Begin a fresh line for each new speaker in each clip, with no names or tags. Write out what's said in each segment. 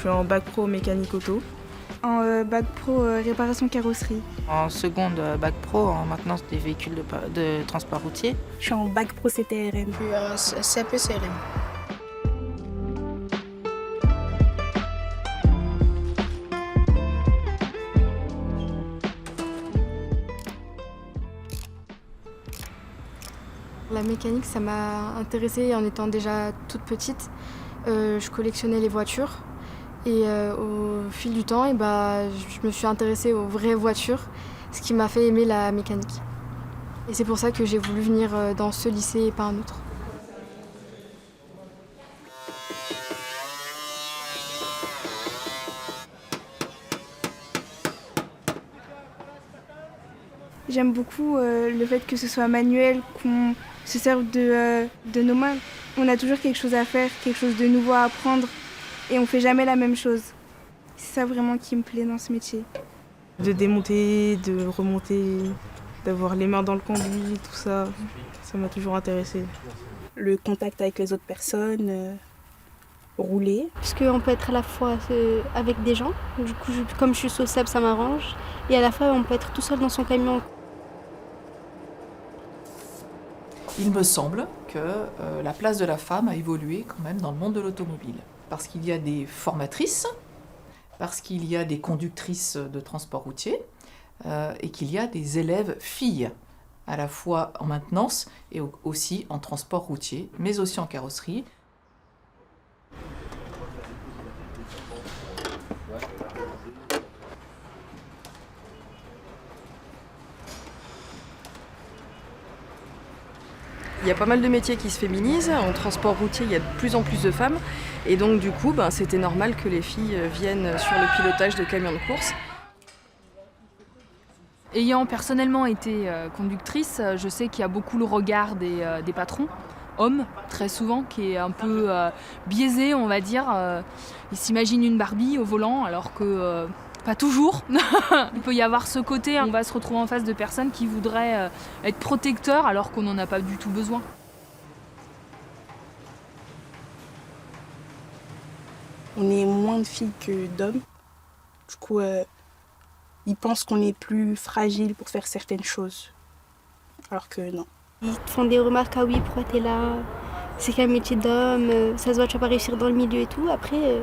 suis en bac pro mécanique auto.
En bac pro réparation carrosserie.
En seconde bac pro en maintenance des véhicules de transport routier.
Je suis en bac pro CTRM.
Je suis en CAP CRM.
La mécanique, ça m'a intéressée en étant déjà toute petite. Je collectionnais les voitures et au fil du temps, je me suis intéressée aux vraies voitures, ce qui m'a fait aimer la mécanique. Et c'est pour ça que j'ai voulu venir dans ce lycée et pas un autre.
J'aime beaucoup le fait que ce soit manuel, qu'on se serve de nos mains. On a toujours quelque chose à faire, quelque chose de nouveau à apprendre et on ne fait jamais la même chose. C'est ça vraiment qui me plaît dans ce métier.
De démonter, de remonter, d'avoir les mains dans le conduit, tout ça, ça m'a toujours intéressée.
Le contact avec les autres personnes, rouler.
Parce qu'on peut être à la fois avec des gens, du coup comme je suis sociable ça m'arrange, et à la fois on peut être tout seul dans son camion.
Il me semble que la place de la femme a évolué quand même dans le monde de l'automobile. Parce qu'il y a des formatrices, parce qu'il y a des conductrices de transport routier, et qu'il y a des élèves filles, à la fois en maintenance et aussi en transport routier, mais aussi en carrosserie.
Il y a pas mal de métiers qui se féminisent. En transport routier, il y a de plus en plus de femmes. Et donc, du coup, c'était normal que les filles viennent sur le pilotage de camions de course.
Ayant personnellement été conductrice, je sais qu'il y a beaucoup le regard des patrons, hommes, très souvent, qui est un peu biaisé, on va dire. Ils s'imaginent une Barbie au volant, alors que... pas toujours. Il peut y avoir ce côté, on va se retrouver en face de personnes qui voudraient être protecteurs alors qu'on n'en a pas du tout besoin.
On est moins de filles que d'hommes. Du coup, ils pensent qu'on est plus fragile pour faire certaines choses. Alors que non.
Ils te font des remarques, ah oui, pourquoi t'es là? C'est qu'un métier d'homme, ça se voit, tu vas pas réussir dans le milieu et tout. Après...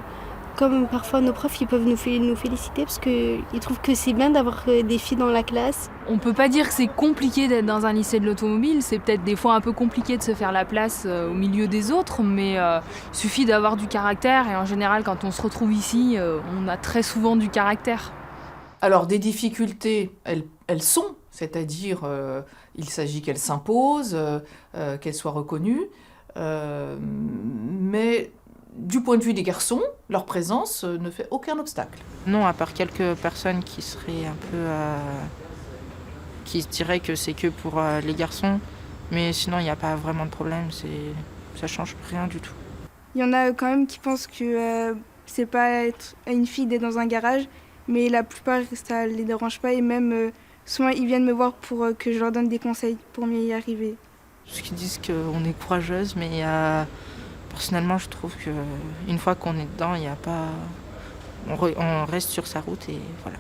Comme parfois nos profs, ils peuvent nous féliciter parce qu'ils trouvent que c'est bien d'avoir des filles dans la classe.
On peut pas dire que c'est compliqué d'être dans un lycée de l'automobile, c'est peut-être des fois un peu compliqué de se faire la place au milieu des autres, mais il suffit d'avoir du caractère et en général quand on se retrouve ici, on a très souvent du caractère.
Alors des difficultés, elles sont, c'est-à-dire il s'agit qu'elles s'imposent, qu'elles soient reconnues, mais... Du point de vue des garçons, leur présence ne fait aucun obstacle.
Non, à part quelques personnes qui seraient un peu... qui se diraient que c'est que pour les garçons. Mais sinon, il n'y a pas vraiment de problème. Ça change rien du tout.
Il y en a quand même qui pensent que c'est pas être une fille d'être dans un garage. Mais la plupart, ça les dérange pas. Et même, souvent, ils viennent me voir pour que je leur donne des conseils pour mieux y arriver.
Parce qu'ils disent qu'on est courageuse, mais... Personnellement, je trouve qu'une fois qu'on est dedans, il n'y a pas... On reste sur sa route et voilà.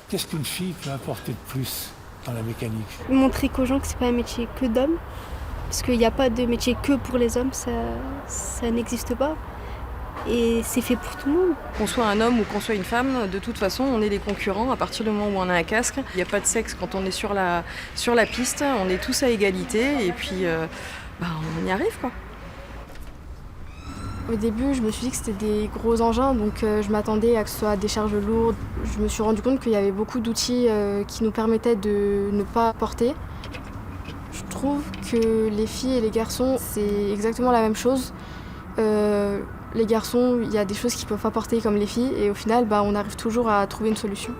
Qu'est-ce qu'une fille peut apporter de plus dans la mécanique?
Montrer qu'aux gens que c'est pas un métier que d'hommes, parce qu'il n'y a pas de métier que pour les hommes, ça n'existe pas. Et c'est fait pour tout le monde.
Qu'on soit un homme ou qu'on soit une femme, de toute façon, on est des concurrents à partir du moment où on a un casque. Il n'y a pas de sexe quand on est sur la piste, on est tous à égalité et puis on y arrive quoi.
Au début, je me suis dit que c'était des gros engins, donc je m'attendais à que ce soit des charges lourdes. Je me suis rendu compte qu'il y avait beaucoup d'outils qui nous permettaient de ne pas porter. Je trouve que les filles et les garçons, c'est exactement la même chose. Les garçons, il y a des choses qu'ils ne peuvent pas porter comme les filles et au final, on arrive toujours à trouver une solution.